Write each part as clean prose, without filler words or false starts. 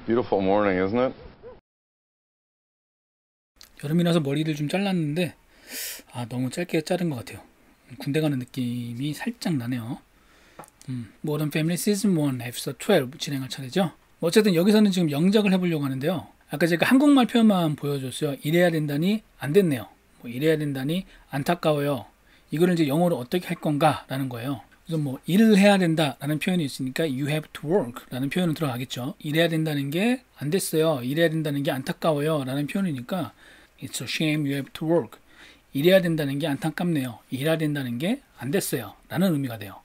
Beautiful morning, isn't it? 여름이라서 머리를 좀 잘랐는데 너무 짧게 자른 것 같아요. 군대 가는 느낌이 살짝 나네요. 모던 패밀리 시즌 1 에피소드 12 진행할 차례죠. 어쨌든 여기서는 지금 영작을 해보려고 하는데요. 아까 제가 한국말 표현만 보여줬어요. 이래야 된다니 안 됐네요. 이래야 된다니 안타까워요. 이거를 이제 영어로 어떻게 할 건가 라는 거예요. 그래서 일을 해야 된다 라는 표현이 있으니까 you have to work 라는 표현은 들어가겠죠. 이래야 된다는 게 안 됐어요. 이래야 된다는 게 안타까워요 라는 표현이니까 it's a shame you have to work. 이래야 된다는 게 안타깝네요. 일해야 된다는 게 안 됐어요 라는 의미가 돼요.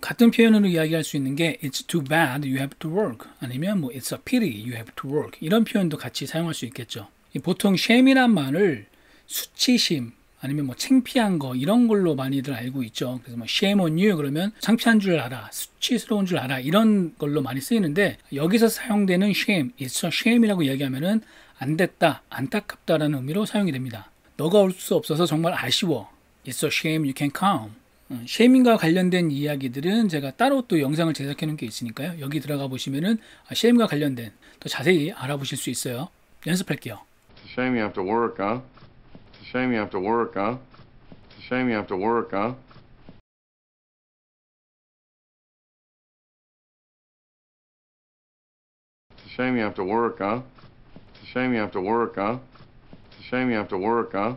같은 표현으로 이야기할 수 있는 게 it's too bad you have to work 아니면 it's a pity you have to work 이런 표현도 같이 사용할 수 있겠죠. 보통 shame이란 말을 수치심 아니면 창피한 거 이런 걸로 많이들 알고 있죠. 그래서 shame on you 그러면 창피한 줄 알아, 수치스러운 줄 알아 이런 걸로 많이 쓰이는데 여기서 사용되는 shame, it's a shame이라고 이야기하면은 안 됐다, 안타깝다라는 의미로 사용이 됩니다. 너가 올 수 없어서 정말 아쉬워. It's a shame you can't come. shame과 관련된 이야기들은 제가 따로 또 영상을 제작해 놓은 게 있으니까요. 여기 들어가 보시면은 shame과 관련된 더 자세히 알아보실 수 있어요. 연습할게요. It's a shame you have to work, huh? It's a shame you have to work, huh? It's a shame you have to work, huh? It's a shame you have to work, huh? It's a shame you have to work, huh? It's a shame you have to work, huh?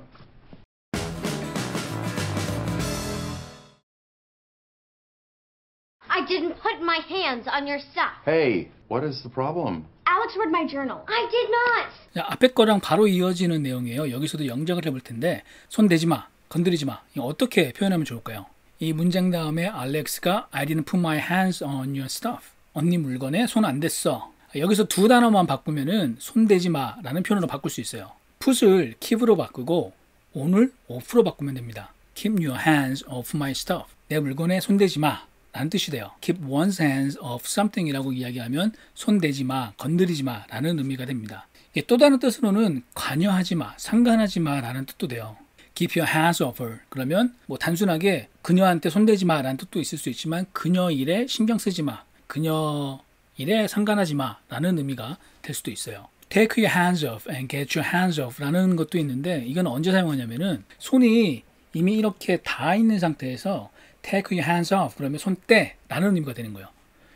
I didn't put my hands on your stuff. Hey, what is the problem? Alex read my journal. I did not. 자, 앞에 거랑 바로 이어지는 내용이에요. 여기서도 영작을 해볼 텐데 손 대지 마, 건드리지 마. 이거 어떻게 표현하면 좋을까요? 이 문장 다음에 알렉스가 I didn't put my hands on your stuff. 언니 물건에 손 안 댔어. 여기서 두 단어만 바꾸면은 손 대지 마라는 표현으로 바꿀 수 있어요. put을 keep으로 바꾸고 on을 off로 바꾸면 됩니다. Keep your hands off my stuff. 내 물건에 손 대지 마. 라는 뜻이 돼요. Keep one's hands off something 이라고 이야기하면 손 대지 마, 건드리지 마 라는 의미가 됩니다. 또 다른 뜻으로는 관여하지 마, 상관하지 마 라는 뜻도 돼요. Keep your hands off her. 그러면 단순하게 그녀한테 손 대지 마 라는 뜻도 있을 수 있지만 그녀 일에 신경 쓰지 마, 그녀 일에 상관하지 마 라는 의미가 될 수도 있어요. Take your hands off and get your hands off 라는 것도 있는데 이건 언제 사용하냐면은 손이 이미 이렇게 닿아 있는 상태에서 Take your hands off 그러면 손 떼 라는 의미가 되는 거예요.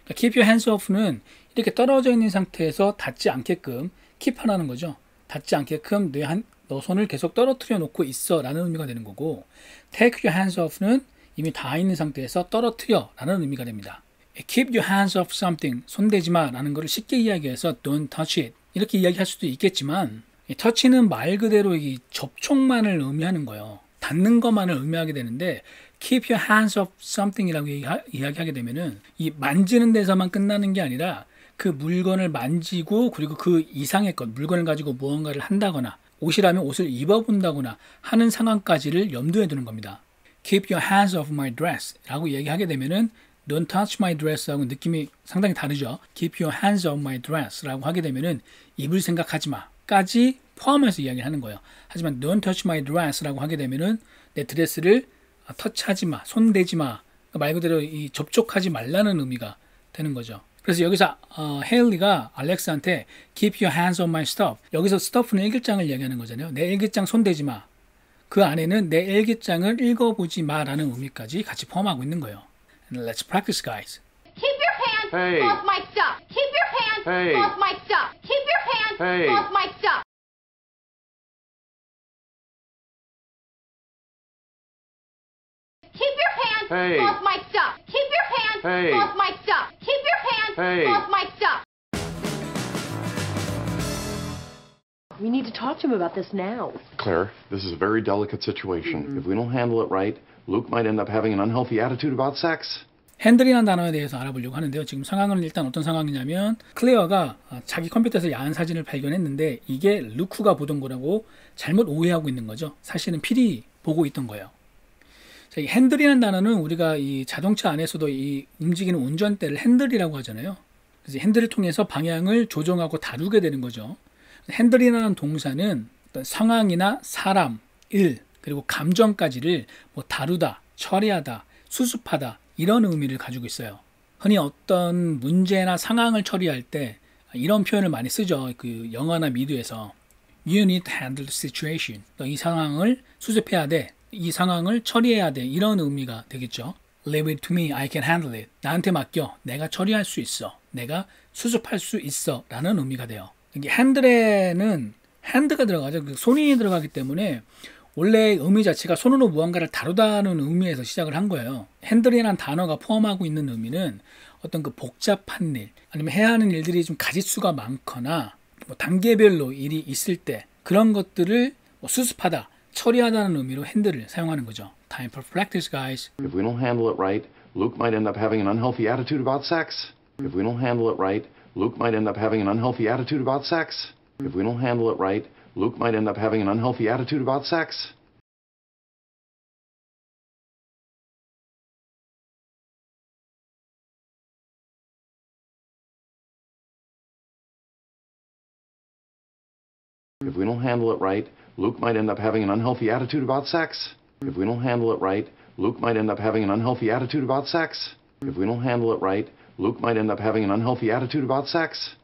그러니까 keep your hands off는 이렇게 떨어져 있는 상태에서 닿지 않게끔 keep 하라는 거죠. 닿지 않게끔 너 손을 계속 떨어뜨려 놓고 있어 라는 의미가 되는 거고 take your hands off는 이미 닿아 있는 상태에서 떨어뜨려 라는 의미가 됩니다. Keep your hands off something 손 대지 마 라는 거를 쉽게 이야기해서 don't touch it 이렇게 이야기할 수도 있겠지만 touch는 말 그대로 이 접촉만을 의미하는 거예요. 닿는 것만을 의미하게 되는데 keep your hands off something이라고 이야기하게 되면은 이 만지는 데서만 끝나는 게 아니라 그 물건을 만지고 그리고 그 이상의 것 물건을 가지고 무언가를 한다거나 옷이라면 옷을 입어본다거나 하는 상황까지를 염두에 두는 겁니다. Keep your hands off my dress 라고 이야기하게 되면은 Don't touch my dress 하고 느낌이 상당히 다르죠. Keep your hands off my dress 라고 하게 되면은 입을 생각하지 마 까지 포함해서 이야기를 하는 거예요. 하지만 Don't touch my dress 라고 하게 되면은 내 드레스를 터치하지 마, 손 대지 마 말 그대로 이 접촉하지 말라는 의미가 되는 거죠. 그래서 여기서 헤일리가 알렉스한테 Keep your hands on my stuff 여기서 stuff는 일기장을 이야기하는 거잖아요. 내 일기장 손 대지 마. 그 안에는 내 일기장을 읽어보지 마라는 의미까지 같이 포함하고 있는 거예요. And let's practice, guys. Keep your hands off my stuff. Keep your hands off my stuff. Keep your hands off my stuff. Keep your hands off my stuff. Keep your hands off my stuff. Keep your hands off my stuff. We need to talk to him about this now. Claire, this is a very delicate situation. If we don't handle it right, Luke might end up having an unhealthy attitude about sex. 핸들이라는 단어에 대해서 알아보려고 하는데요. 지금 상황은 일단 어떤 상황이냐면 클레어가 자기 컴퓨터에서 야한 사진을 발견했는데 이게 루크가 보던 거라고 잘못 오해하고 있는 거죠. 사실은 필이 보고 있던 거예요. 자, 이 핸들이라는 단어는 우리가 이 자동차 안에서도 이 움직이는 운전대를 핸들이라고 하잖아요. 그래서 핸들을 통해서 방향을 조정하고 다루게 되는 거죠. 핸들이라는 동사는 어떤 상황이나 사람, 일, 그리고 감정까지를 다루다, 처리하다, 수습하다 이런 의미를 가지고 있어요. 흔히 어떤 문제나 상황을 처리할 때 이런 표현을 많이 쓰죠. 그 영화나 미드에서 You need to handle the situation. 너 이 상황을 수습해야 돼. 이 상황을 처리해야 돼. 이런 의미가 되겠죠. Leave it to me. I can handle it. 나한테 맡겨. 내가 처리할 수 있어. 내가 수습할 수 있어. 라는 의미가 돼요. 이게 handle에는 hand가 들어가죠. 그 손이 들어가기 때문에 원래 의미 자체가 손으로 무언가를 다루다는 의미에서 시작을 한 거예요. handle이라는 단어가 포함하고 있는 의미는 어떤 그 복잡한 일, 아니면 해야 하는 일들이 좀 가짓수가 많거나 뭐 단계별로 일이 있을 때 그런 것들을 뭐 수습하다, 처리하다는 의미로 handle을 사용하는 거죠. Time for practice, guys. If we don't handle it right, Luke might end up having an unhealthy attitude about sex. If we don't handle it right, Luke might end up having an unhealthy attitude about sex. If we don't handle it right, Luke might end up having an unhealthy attitude about sex. If we don't handle it right, Luke might end up having an unhealthy attitude about sex. If we don't handle it right, Luke might end up having an unhealthy attitude about sex. If we don't handle it right, Luke might end up having an unhealthy attitude about sex.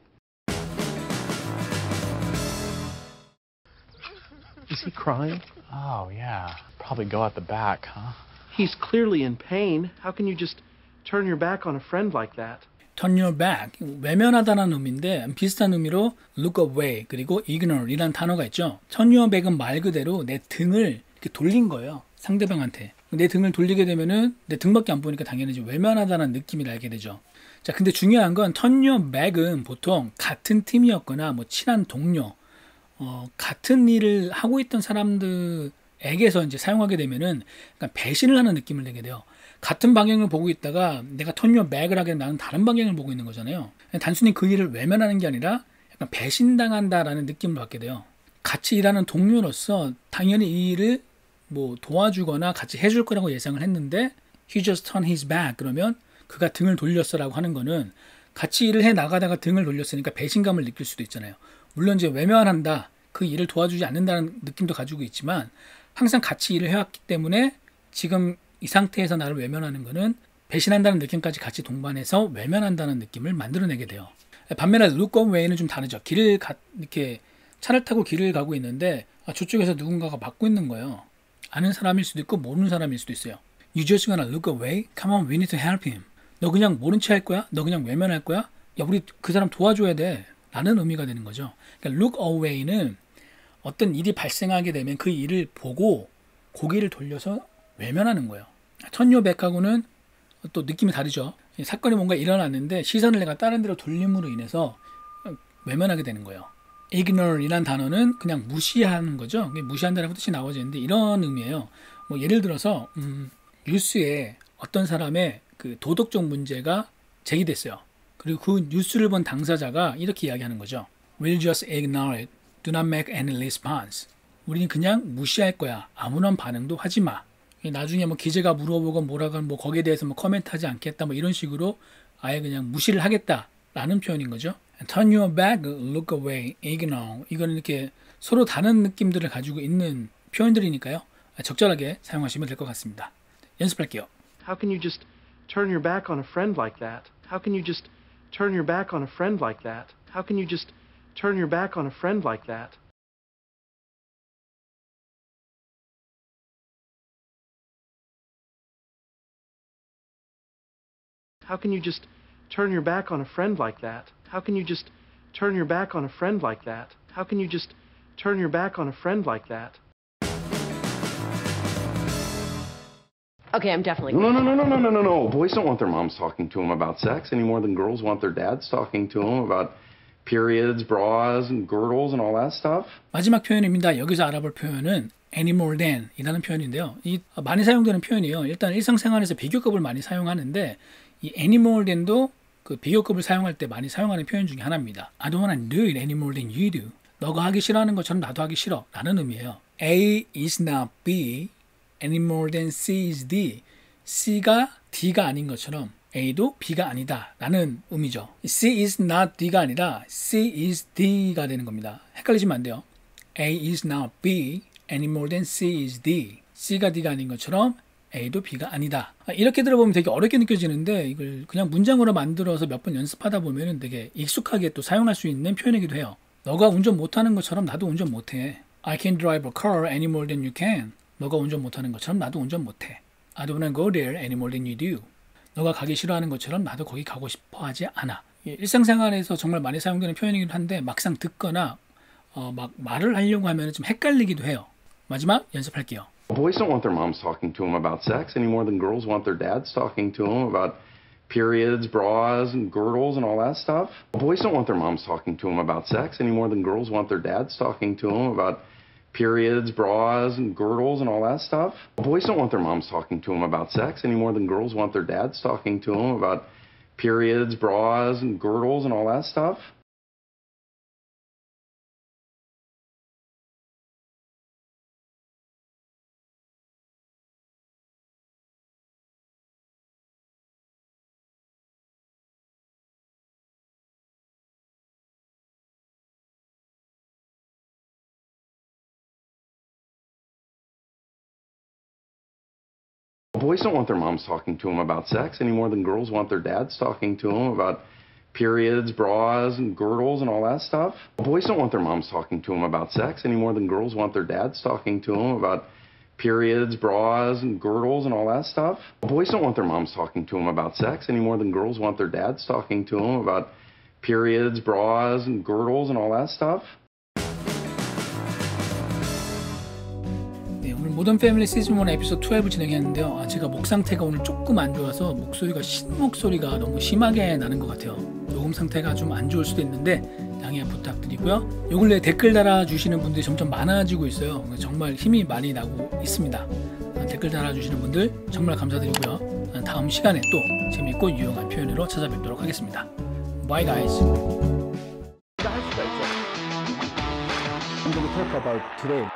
Is he crying? Oh, yeah. Probably go out the back, huh? He's clearly in pain. How can you just turn your back on a friend like that? Turn your back, 외면하다는 의미인데 비슷한 의미로 look away 그리고 ignore 이라는 단어가 있죠. turn your back은 말 그대로 내 등을 이렇게 돌린 거예요. 상대방한테. 내 등을 돌리게 되면은 내 등밖에 안 보니까 당연히 이제 외면하다는 느낌을 알게 되죠. 자, 근데 중요한 건 turn your back은 보통 같은 팀이었거나 뭐 친한 동료, 같은 일을 하고 있던 사람들에게서 이제 사용하게 되면은 그러니까 배신을 하는 느낌을 내게 돼요. 같은 방향을 보고 있다가 내가 turn your back을 하게 되면 나는 다른 방향을 보고 있는 거잖아요. 단순히 그 일을 외면하는 게 아니라 약간 배신당한다라는 느낌을 받게 돼요. 같이 일하는 동료로서 당연히 이 일을 뭐 도와주거나 같이 해줄 거라고 예상을 했는데 he just turned his back 그러면 그가 등을 돌렸어라고 하는 거는 같이 일을 해 나가다가 등을 돌렸으니까 배신감을 느낄 수도 있잖아요. 물론 이제 외면한다, 그 일을 도와주지 않는다는 느낌도 가지고 있지만 항상 같이 일을 해왔기 때문에 지금 이 상태에서 나를 외면하는 거는 배신한다는 느낌까지 같이 동반해서 외면한다는 느낌을 만들어내게 돼요. 반면에 look away는 좀 다르죠. 이렇게 차를 타고 길을 가고 있는데 저쪽에서 누군가가 막고 있는 거예요. 아는 사람일 수도 있고 모르는 사람일 수도 있어요. You just gonna look away? Come on, we need to help him. 너 그냥 모른 체 할 거야? 너 그냥 외면할 거야? 야, 우리 그 사람 도와줘야 돼. 라는 의미가 되는 거죠. 그러니까 look away는 어떤 일이 발생하게 되면 그 일을 보고 고개를 돌려서 외면하는 거예요. turn your back하고는 또 느낌이 다르죠. 사건이 뭔가 일어났는데 시선을 내가 다른 데로 돌림으로 인해서 외면하게 되는 거예요. ignore이란 단어는 그냥 무시하는 거죠. 무시한다는 뜻이 나와지는데 이런 의미예요. 뭐 예를 들어서 뉴스에 어떤 사람의 그 도덕적 문제가 제기됐어요. 그리고 그 뉴스를 본 당사자가 이렇게 이야기하는 거죠. We'll just ignore it. Do not make any response. 우리는 그냥 무시할 거야. 아무런 반응도 하지 마. 나중에 뭐 기자가 물어보고 뭐라고 뭐 거기에 대해서 뭐 코멘트하지 않겠다 뭐 이런 식으로 아예 그냥 무시를 하겠다라는 표현인 거죠. Turn your back, look away, ignore. 이거는 이렇게 서로 다른 느낌들을 가지고 있는 표현들이니까요. 적절하게 사용하시면 될 것 같습니다. 연습할게요. How can you just turn your back on a friend like that? How can you just turn your back on a friend like that? How can you just turn your back on a friend like that? How can you just turn your back on a friend like that? How can you just turn your back on a friend like that? How can you just turn your back on a friend like that? Okay, I'm definitely. No. Boys don't want their moms talking to them about sex any more than girls want their dads talking to them about periods, bras, and girdles and all that stuff. 마지막 표현입니다. 여기서 알아볼 표현은 any more than 이라는 표현인데요. 이 많이 사용되는 표현이에요. 일단 일상생활에서 비교급을 많이 사용하는데 이 any more than도 그 비교급을 사용할 때 많이 사용하는 표현 중에 하나입니다. I don't want to do it any more than you do. 너가 하기 싫어하는 것처럼 나도 하기 싫어 라는 의미예요. A is not B any more than C is D. C가 D가 아닌 것처럼 A도 B가 아니다 라는 의미죠. C is not D가 아니라 C is D가 되는 겁니다. 헷갈리시면 안 돼요. A is not B any more than C is D. C가 D가 아닌 것처럼 A도 B가 아니다. 이렇게 들어보면 되게 어렵게 느껴지는데 이걸 그냥 문장으로 만들어서 몇 번 연습하다 보면 되게 익숙하게 또 사용할 수 있는 표현이기도 해요. 너가 운전 못하는 것처럼 나도 운전 못해. I can't drive a car any more than you can. 너가 운전 못하는 것처럼 나도 운전 못해. I don't wanna go there any more than you do. 너가 가기 싫어하는 것처럼 나도 거기 가고 싶어 하지 않아. 일상생활에서 정말 많이 사용되는 표현이기도 한데 막상 듣거나 막 말을 하려고 하면 좀 헷갈리기도 해요. 마지막 연습할게요. Boys don't want their moms talking to them about sex any more than girls want their dads talking to them about periods, bras, and girdles and all that stuff. Boys don't want their moms talking to them about sex any more than girls want their dads talking to them about periods, bras, and girdles and all that stuff. Boys don't want their moms talking to them about sex any more than girls want their dads talking to them about periods, bras, and girdles and all that stuff. Boys don't want their moms talking to them about sex any more than girls want their dads talking to them about periods, bras, and girdles and all that stuff. Boys don't want their moms talking to them about sex any more than girls want their dads talking to them about periods, bras, and girdles and all that stuff. Boys don't want their moms talking to them about sex any more than girls want their dads talking to them about periods, bras, and girdles and all that stuff. 오늘 모던 패밀리 시즌 1 에피소드 12을 진행했는데요. 제가 목 상태가 오늘 조금 안 좋아서 목소리가 신목소리가 너무 심하게 나는 것 같아요. 녹음 상태가 좀 안 좋을 수도 있는데 양해 부탁드리고요. 요 근래 댓글 달아주시는 분들이 점점 많아지고 있어요. 정말 힘이 많이 나고 있습니다. 댓글 달아주시는 분들 정말 감사드리고요. 다음 시간에 또 재밌고 유용한 표현으로 찾아뵙도록 하겠습니다. Bye guys. I'm going to talk about today.